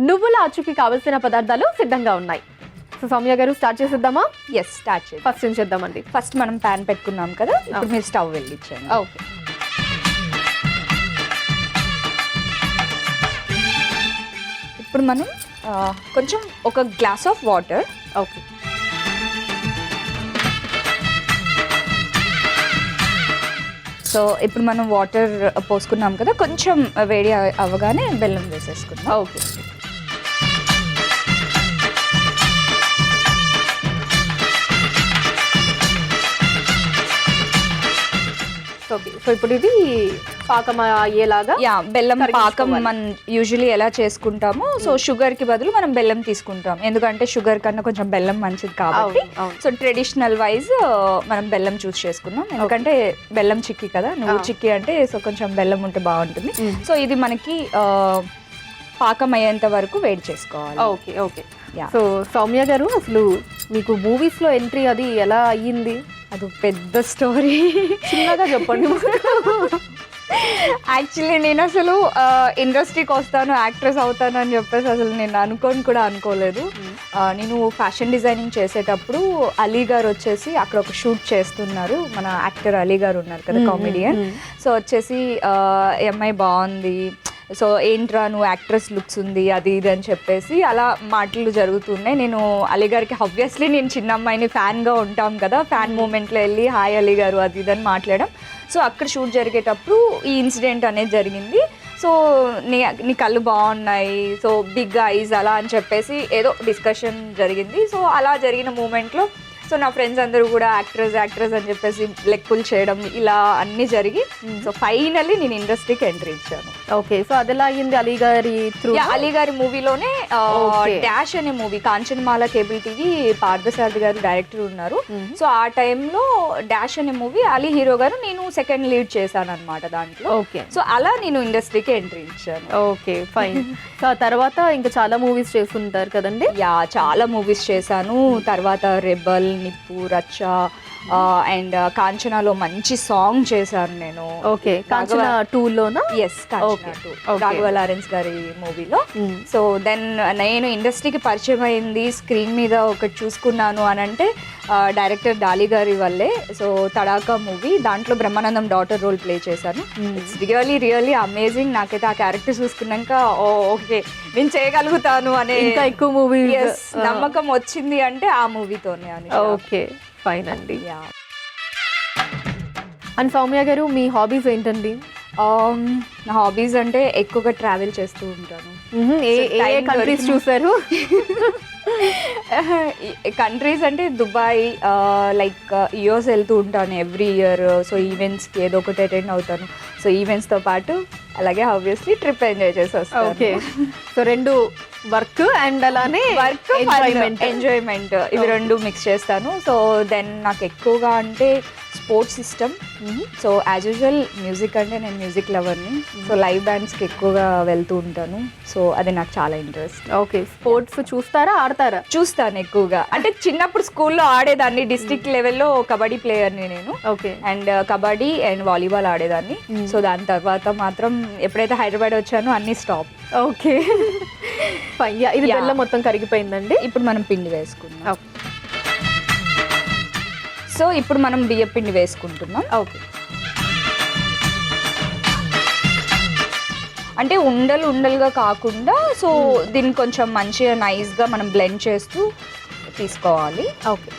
నువ్వుల అచ్చుకి కావలసిన పదార్థాలు సిద్ధంగా ఉన్నాయి. సో సౌమ్య గారు స్టార్ట్ చేసేద్దామా? ఎస్, స్టార్ట్ చేద్దాం. ఫస్ట్ ఏం చేద్దామండి? ఫస్ట్ మనం ప్యాన్ పెట్టుకున్నాం కదా, ఇప్పుడు మీరు స్టవ్ వెలిగించండి. ఓకే. ఇప్పుడు మనం కొంచెం ఒక glass of water. Okay. So ఇప్పుడు మనం వాటర్ పోసుకున్నాం కదా, కొంచెం వేడి అవ్వగానే బెల్లం వేసేసుకుందాం. ఓకే. ఓకే. సో ఇప్పుడు ఇది పాకం అయ్యేలాగా, బెల్లం పాకం మనం యూజువలీ ఎలా చేసుకుంటామో, సో షుగర్ కి బదులు మనం బెల్లం తీసుకుంటాం, ఎందుకంటే షుగర్ కన్నా కొంచెం బెల్లం మంచిది కాబట్టి. సో ట్రెడిషనల్ వైజ్ మనం బెల్లం చూస్ చేసుకున్నాం, ఎందుకంటే బెల్లం చిక్కీ కదా, నువ్వు చిక్కీ అంటే సో కొంచెం బెల్లం ఉంటే బాగుంటుంది. సో ఇది మనకి పాకం అయ్యేంత వరకు వేడి చేసుకోవాలి. ఓకే. ఓకే. సో సౌమ్య గారు, అసలు మీకు మూవీస్ లో ఎంట్రీ అది ఎలా అయ్యింది? అది పెద్ద స్టోరీ, చిన్నగా చెప్పండి. యాక్చువల్లీ నేను అసలు ఇండస్ట్రీకి వస్తాను, యాక్ట్రెస్ అవుతాను అని చెప్పేసి అసలు నేను అనుకోలేదు. నేను ఫ్యాషన్ డిజైనింగ్ చేసేటప్పుడు అలీ గారు వచ్చేసి అక్కడ ఒక షూట్ చేస్తున్నారు, మన యాక్టర్ అలీ గారు ఉన్నారు కదా, కామెడియన్. సో వచ్చేసి అమ్మాయి బాగుంది, సో ఏంట్రా నువ్వు యాక్ట్రెస్ లుక్స్ ఉంది అది ఇది అని చెప్పేసి అలా మాటలు జరుగుతున్నాయి. నేను అలీ గారికి ఆబ్వియస్లీ నేను చిన్న అమ్మాయిని ఫ్యాన్గా ఉంటాం కదా, ఫ్యాన్ మూమెంట్లో వెళ్ళి హాయ్ అలీ గారు అది ఇది అని మాట్లాడడం. సో అక్కడ షూట్ జరిగేటప్పుడు ఈ ఇన్సిడెంట్ అనేది జరిగింది. సో నీ కళ్ళు బాగున్నాయి, సో బిగ్ ఐజ్ అలా అని చెప్పేసి ఏదో డిస్కషన్ జరిగింది. సో అలా జరిగిన మూమెంట్లో సో నా ఫ్రెండ్స్ అందరూ కూడా యాక్ట్రెస్ అని చెప్పేసి లెక్కులు చేయడం ఇలా అన్నీ జరిగి సో ఫైనల్లీ నేను ఇండస్ట్రీకి ఎంట్రీ ఇచ్చాను. ఓకే. సో అదెలా అయ్యింది? అలీ గారి త్రూ? అలీ గారి మూవీలోనే డాష్ అనే movie, Kanchanamala cable TV Parthasarathy గారు డైరెక్టర్ ఉన్నారు. సో ఆ టైంలో డాష్ అనే మూవీ అలీ హీరో గారు, నేను సెకండ్ లీడ్ చేశాను అనమాట దాంట్లో. ఓకే. సో అలా నేను ఇండస్ట్రీకి ఎంట్రీ ఇచ్చాను. Okay, fine. సో తర్వాత ఇంకా చాలా మూవీస్ చేస్తుంటారు కదండి? చాలా మూవీస్ చేశాను. తర్వాత రెబల్, నిప్పు, రచ్చ అండ్ కాంచనాలో మంచి సాంగ్ చేశాను నేను. ఓకే. కాంచన 2 లోనా? ఎస్, కాంచన 2 రాఘవ లారెన్స్ గారి మూవీలో. సో దెన్ నేను ఇండస్ట్రీకి పరిచయం అయింది, స్క్రీన్ మీద ఒకటి చూసుకున్నాను అని అంటే డైరెక్టర్ డాలీ గారి వల్లే. సో తడాకా మూవీ, దాంట్లో బ్రహ్మానందం డాటర్ రోల్ ప్లే చేశాను. It's really amazing. నాకైతే ఆ క్యారెక్టర్ చూసుకున్నాక ఓకే నేను చేయగలుగుతాను అనే ఇంకా ఎక్కువ మూవీ నమ్మకం వచ్చింది అంటే ఆ మూవీతోనే అని. ఓకే, ఫైన్ అండి. అండ్ సౌమ్య గారు, మీ హాబీస్ ఏంటండి? నా హాబీస్ అంటే ఎక్కువగా ట్రావెల్ చేస్తూ ఉంటాను. ఏ కంట్రీస్ చూసారు? కంట్రీస్ అంటే దుబాయ్, లైక్ యూఎస్ వెళ్తూ ఉంటాను ఎవ్రీ ఇయర్. సో ఈవెంట్స్కి ఏదో ఒకటి అటెండ్ అవుతాను. సో ఈవెంట్స్తో పాటు అలాగే ఆబ్వియస్లీ ట్రిప్ ఎంజాయ్ చేసి వస్తాను. ఓకే. సో రెండు వర్క్ అండ్ అలానే వర్క్ ఎంజాయ్మెంట్ ఇవి రెండు మిక్స్ చేస్తాను. సో దెన్ నాకు ఎక్కువగా అంటే sports system. So as usual music అంటే నేను మ్యూజిక్ లవర్ని. సో లైవ్ బ్యాండ్స్కి ఎక్కువగా వెళ్తూ ఉంటాను. సో అది నాకు చాలా ఇంట్రెస్ట్. ఓకే. స్పోర్ట్స్ చూస్తారా, ఆడతారా? చూస్తాను ఎక్కువగా. అంటే చిన్నప్పుడు స్కూల్లో ఆడేదాన్ని, డిస్ట్రిక్ట్ లెవెల్లో కబడ్డీ ప్లేయర్ని నేను. Okay. And kabaddi and volleyball ఆడేదాన్ని. సో దాని తర్వాత మాత్రం ఎప్పుడైతే హైదరాబాద్ వచ్చానో అన్ని స్టాప్. ఓకే, ఇది బెల్లం మొత్తం కరిగిపోయిందండి. ఇప్పుడు మనం పిండి వేసుకుందాం. సో ఇప్పుడు మనం బియ్యం పిండి వేసుకుంటున్నాం. ఓకే. అంటే ఉండలుగా కాకుండా సో దీన్ని కొంచెం మంచిగా నైస్గా మనం బ్లెండ్ చేస్తూ తీసుకోవాలి. ఓకే.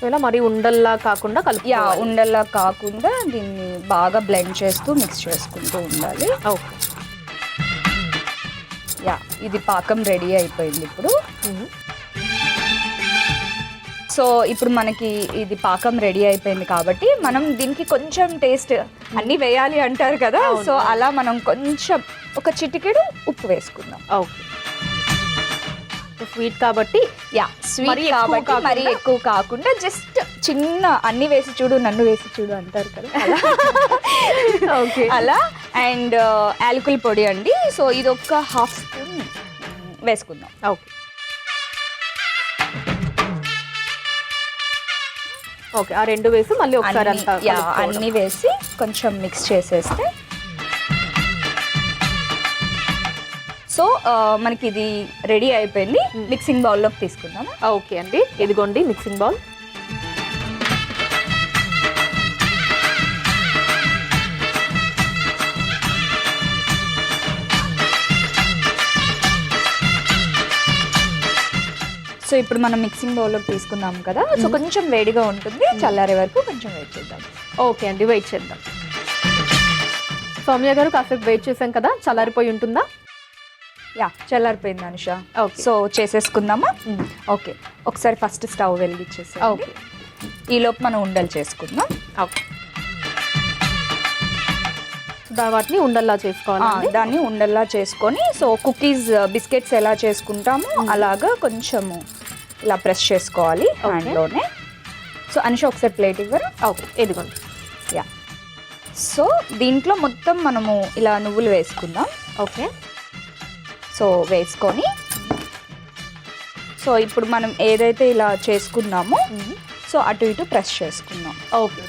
ఇలా మరి ఉండల్లా కాకుండా ఉండల్లా కాకుండా దీన్ని బాగా బ్లెండ్ చేస్తూ మిక్స్ చేసుకుంటూ ఉండాలి. ఓకే. ఇది పాకం రెడీ అయిపోయింది ఇప్పుడు. సో ఇప్పుడు మనకి ఇది పాకం రెడీ అయిపోయింది కాబట్టి మనం దీనికి కొంచెం టేస్ట్ అన్నీ వేయాలి అంటారు కదా. సో అలా మనం కొంచెం ఒక చిటికెడు ఉప్పు వేసుకుందాం. ఓకే. స్వీట్ కాబట్టి స్వీట్ కాబట్టి మరీ ఎక్కువ కాకుండా జస్ట్ చిన్న అన్ని వేసి చూడు నన్ను వేసి చూడు అంటారు కదా, ఓకే అలా అండ్ యాలకుల పొడి అండి. సో ఇది ఒక 1/2 స్పూన్ వేసుకుందాం. ఓకే ఓకే, ఆ రెండు వేసి మళ్ళీ ఒకసారి అంతా అన్నీ వేసి కొంచెం మిక్స్ చేసేస్తే సో మనకి ఇది రెడీ అయిపోయింది. మిక్సింగ్ బౌల్లోకి తీసుకుందాం. ఓకే అండి, ఇదిగోండి మిక్సింగ్ బౌల్. సో ఇప్పుడు మనం మిక్సింగ్ బౌల్లోకి తీసుకుందాం కదా, సో కొంచెం వేడిగా ఉంటుంది, చల్లారే వరకు కొంచెం వెయిట్ చేద్దాం. ఓకే అండి, వెయిట్ చేద్దాం. సౌమ్య గారు కాసేపు వెయిట్ చేసాం కదా, చల్లారిపోయి ఉంటుందా? యా చల్లారిపోయింది అనుష. ఓకే, సో చేసేసుకుందామా? ఓకే, ఒకసారి ఫస్ట్ స్టవ్ వెలిగించేసి ఓకే, ఈలోపు మనం ఉండలు చేసుకుందాం. ఓకే, వాటిని ఉండల్లా చేసుకోవాలి. దాన్ని ఉండల్లా చేసుకొని సో కుకీస్ బిస్కెట్స్ ఎలా చేసుకుంటామో అలాగా కొంచెము ఇలా ప్రెస్ చేసుకోవాలి హ్యాండ్లోనే. సో అనుష ఒకసారి ప్లేట్ ఇవ్వరు? ఓకే, ఇదిగోండి. యా, సో దీంట్లో మొత్తం మనము ఇలా నువ్వులు వేసుకుందాం. ఓకే, సో వేసుకొని సో ఇప్పుడు మనం ఏదైతే ఇలా చేసుకున్నామో సో అటు ఇటు ప్రెస్ చేసుకుందాం. ఓకే,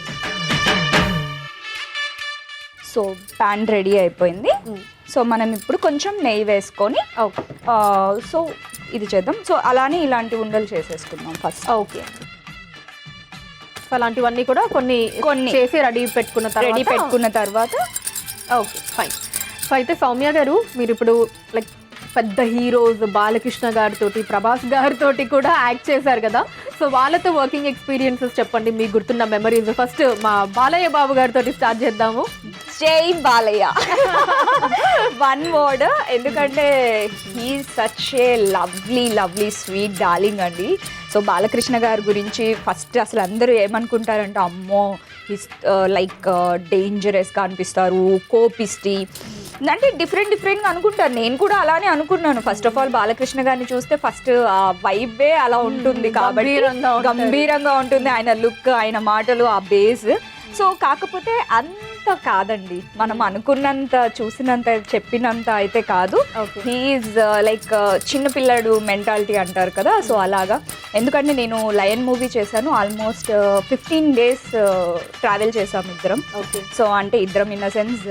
సో ప్యాన్ రెడీ అయిపోయింది. సో మనం ఇప్పుడు కొంచెం నెయ్యి వేసుకొని ఓకే, సో ఇది చేద్దాం. సో అలానే ఇలాంటి ఉండలు చేసేసుకుందాం ఫస్ట్. ఓకే, సో అలాంటివన్నీ కూడా కొన్ని కొన్ని చేసి రెడీ పెట్టుకున్న తర్వాత ఓకే ఫైన్. సో అయితే సౌమ్య గారు, మీరు ఇప్పుడు లైక్ పెద్ద హీరోస్ బాలకృష్ణ గారితో, ప్రభాస్ గారితో కూడా యాక్ట్ చేశారు కదా, సో వాళ్ళతో వర్కింగ్ ఎక్స్పీరియన్సెస్ చెప్పండి, మీకు గుర్తున్న మెమరీస్. ఫస్ట్ మా బాలయ్య బాబు గారితో స్టార్ట్ చేద్దాము. జై బాలయ్య. వన్ వర్డ్, ఎందుకంటే he such a lovely sweet darling అండి. సో బాలకృష్ణ గారి గురించి ఫస్ట్ అసలు అందరూ ఏమనుకుంటారంటే, అమ్మో హిస్ లైక్ డేంజరస్గా అనిపిస్తారు, కోపిస్టి అంటే డిఫరెంట్గా అనుకుంటారు. నేను కూడా అలానే అనుకున్నాను. ఫస్ట్ ఆఫ్ ఆల్ బాలకృష్ణ గారిని చూస్తే ఫస్ట్ ఆ వైబే అలా ఉంటుంది కాబట్టి గంభీరంగా ఉంటుంది ఆయన లుక్, ఆయన మాటలు, ఆ బేస్. సో కాకపోతే అంత కాదండి, మనం అనుకున్నంత, చూసినంత, చెప్పినంత అయితే కాదు. హీఈస్ లైక్ చిన్నపిల్లడు మెంటాలిటీ అంటారు కదా, సో అలాగా. ఎందుకంటే నేను లయన్ మూవీ చేశాను, ఆల్మోస్ట్ 15 days ట్రావెల్ చేసాము ఇద్దరం. సో అంటే ఇద్దరం ఇన్ ద సెన్స్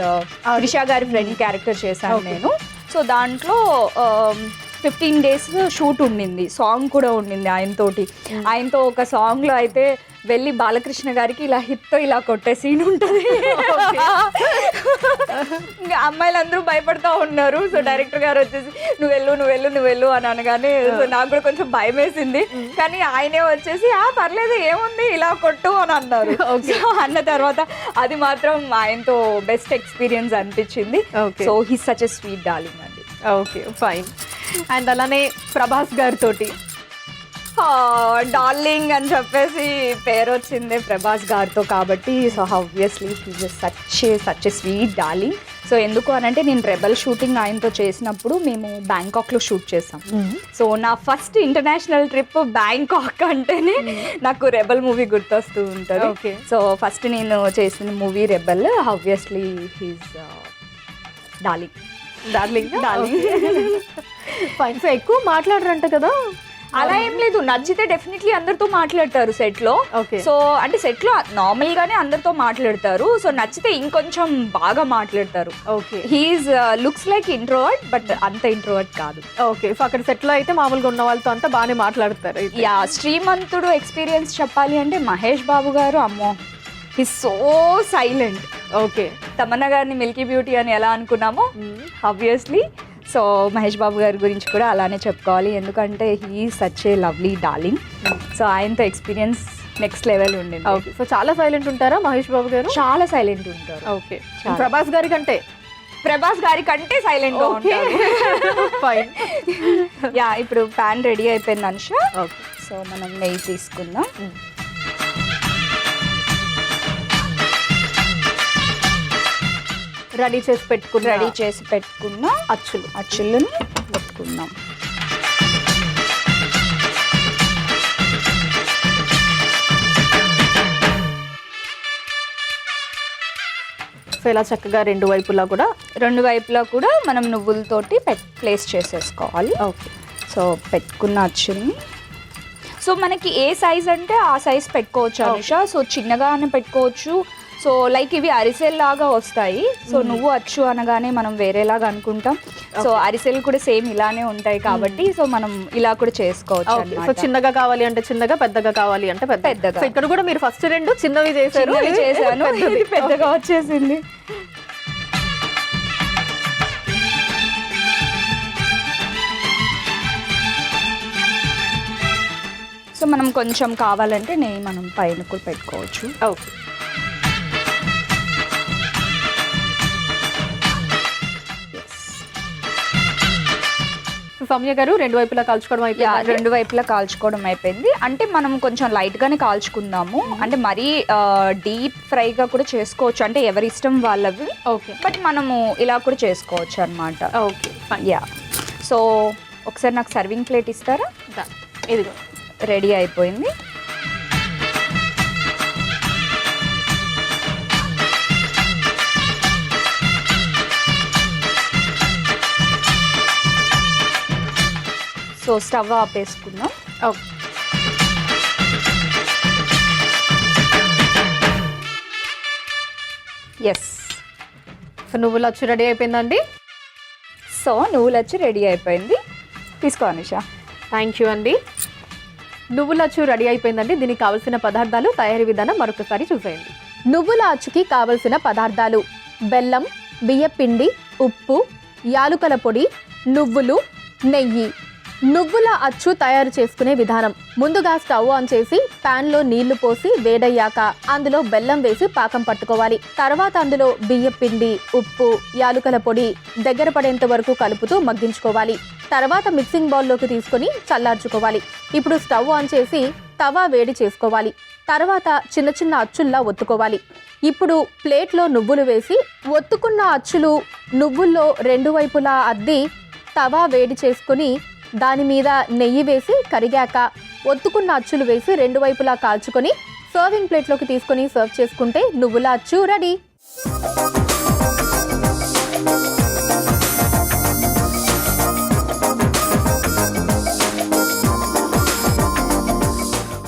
త్రిష గారి ఫ్రెండ్ క్యారెక్టర్ చేశాను నేను. సో దాంట్లో 15 days షూట్ ఉండింది, సాంగ్ కూడా ఉండింది ఆయనతో ఒక సాంగ్లో అయితే వెళ్ళి బాలకృష్ణ గారికి ఇలా హిప్తో ఇలా కొట్టే సీన్ ఉంటుంది. ఇంకా అమ్మాయిలందరూ భయపడతా ఉన్నారు. సో డైరెక్టర్ గారు వచ్చేసి నువ్వు వెళ్ళు అని అనగానే సో నాకు కూడా కొంచెం భయం వేసింది. కానీ ఆయనే వచ్చేసి పర్లేదు ఏముంది ఇలా కొట్టు అని అన్నారు. సో అన్న తర్వాత అది మాత్రం ఆయనతో బెస్ట్ ఎక్స్పీరియన్స్ అనిపించింది. So he such a sweet darling అండి. Okay fine. అండ్ అలానే ప్రభాస్ గారితోటి డార్లింగ్ అని చెప్పేసి పేరు వచ్చింది ప్రభాస్ గారితో కాబట్టి. So obviously such a sweet darling. So ఎందుకు అనంటే నేను రెబల్ షూటింగ్ ఆయనతో చేసినప్పుడు మేము బ్యాంకాక్లో షూట్ చేసాం. సో నా ఫస్ట్ ఇంటర్నేషనల్ ట్రిప్ బ్యాంకాక్ అంటేనే నాకు రెబల్ మూవీ గుర్తొస్తూ ఉంటుంది. సో ఫస్ట్ నేను చేసిన movie rebel. Obviously he's darling. Fine. So ఎక్కువ మాట్లాడరంట కదా? అలా ఏం లేదు, నచ్చితే డెఫినెట్లీ అందరితో మాట్లాడతారు సెట్ లో. సో అంటే సెట్ లో నార్మల్ గానే అందరితో మాట్లాడతారు. సో నచ్చితే ఇంకొంచెం బాగా మాట్లాడతారు. He is looks like introvert, but అంత ఇంట్రోవర్ట్ కాదు. ఓకే, సో అక్కడ సెట్ లో అయితే మామూలుగా ఉన్న వాళ్ళతో అంతా బాగానే మాట్లాడతారు. యా, శ్రీమంతుడు ఎక్స్పీరియన్స్ చెప్పాలి అంటే మహేష్ బాబు గారు, అమ్మో he's so silent. Okay, Tamannaah గారిని మిల్కీ బ్యూటీ అని ఎలా అనుకున్నామో ఆబ్వియస్లీ సో మహేష్ బాబు గారి గురించి కూడా అలానే చెప్పుకోవాలి. ఎందుకంటే he such a lovely darling. So ఆయనతో ఎక్స్పీరియన్స్ నెక్స్ట్ లెవెల్ ఉండింది. ఓకే, సో చాలా సైలెంట్ ఉంటారా మహేష్ బాబు గారు? చాలా సైలెంట్ ఉంటారు. ఓకే, ప్రభాస్ గారి కంటే సైలెంట్ గా ఉంటారు. ఫైన్. యా, ఇప్పుడు ప్యాన్ రెడీ అయిపోయింది అనుష. సో మనం నెయ్యి తీసుకుందాం. రెడీ చేసి పెట్టుకున్న అచ్చులని పెట్టుకుందాం. సో ఇలా చక్కగా రెండు వైపులా కూడా మనం నువ్వులతోటి ప్లేస్ చేసేసుకోవాలి. ఓకే. సో పెట్టుకున్న అచ్చుల్ని, సో మనకి ఏ సైజ్ అంటే ఆ సైజ్ పెట్టుకోవచ్చు అనుష. సో చిన్నగానే పెట్టుకోవచ్చు. సో లైక్ ఇవి అరిసెల్ లాగా వస్తాయి. సో నువ్వు అచ్చు అనగానే మనం వేరేలాగా అనుకుంటాం. సో అరిసెలు కూడా సేమ్ ఇలానే ఉంటాయి కాబట్టి సో మనం ఇలా కూడా చేసుకోవచ్చు సో అన్నమాట. చిన్నగా కావాలి అంటే చిన్నగా, పెద్దగా కావాలి అంటే పెద్దగా. సో ఇక్కడ కూడా మీరు ఫస్ట్ రెండు చిన్నవి చేశాను. ఇది పెద్దగా వచ్చేసింది. సో మనం కొంచెం కావాలంటే నెయ్యి మనం పైన కూడా పెట్టుకోవచ్చు. ఓకే. సౌమ్య గారు రెండు వైపులా కాల్చుకోవడం అయిపోయింది. రెండు వైపులా కాల్చుకోవడం అయిపోయింది. అంటే మనం కొంచెం లైట్ గానే కాల్చుకుందాము. అంటే మరీ డీప్ ఫ్రైగా కూడా చేసుకోవచ్చు, అంటే ఎవరి ఇష్టం వాళ్ళవి. ఓకే. బట్ మనము ఇలా కూడా చేసుకోవచ్చు అన్నమాట. ఓకే. యా. సో ఒకసారి నాకు సర్వింగ్ ప్లేట్ ఇస్తారా? ఇదిగో రెడీ అయిపోయింది. సో స్టవ్ ఆపేసుకుందాం. ఓకే. ఎస్. సో నువ్వులు వచ్చి రెడీ అయిపోయిందండి. సో నువ్వులు వచ్చి రెడీ అయిపోయింది. తీసుకో అనుష. థ్యాంక్ యూ అండి. నువ్వుల అచ్చు రెడీ అయిపోయిందండి. దీనికి కావలసిన పదార్థాలు, తయారీ విధానం మరొకసారి చూసేయండి. నువ్వుల అచ్చుకి కావలసిన పదార్థాలు: బెల్లం, బియ్యపిండి, ఉప్పు, యాలుకల పొడి, నువ్వులు, నెయ్యి. నువ్వుల అచ్చు తయారు చేసుకునే విధానం: ముందుగా స్టవ్ ఆన్ చేసి ప్యాన్లో నీళ్లు పోసి వేడయ్యాక అందులో బెల్లం వేసి పాకం పట్టుకోవాలి. తర్వాత అందులో బియ్యపిండి, ఉప్పు, యాలుకల పొడి దగ్గర పడేంత వరకు కలుపుతూ మగ్గించుకోవాలి. తర్వాత మిక్సింగ్ బౌల్లోకి తీసుకొని చల్లార్చుకోవాలి. ఇప్పుడు స్టవ్ ఆన్ చేసి తవా వేడి చేసుకోవాలి. తర్వాత చిన్న చిన్న అచ్చుల్లా ఒత్తుకోవాలి. ఇప్పుడు ప్లేట్లో నువ్వులు వేసి ఒత్తుకున్న అచ్చులు నువ్వుల్లో రెండు వైపులా అద్ది తవా వేడి చేసుకుని దాని మీద నెయ్యి వేసి కరిగాక ఒత్తుకున్న అచ్చులు వేసి రెండు వైపులా కాల్చుకొని సర్వింగ్ ప్లేట్లోకి తీసుకొని సర్వ్ చేసుకుంటే నువ్వుల అచ్చు రెడీ.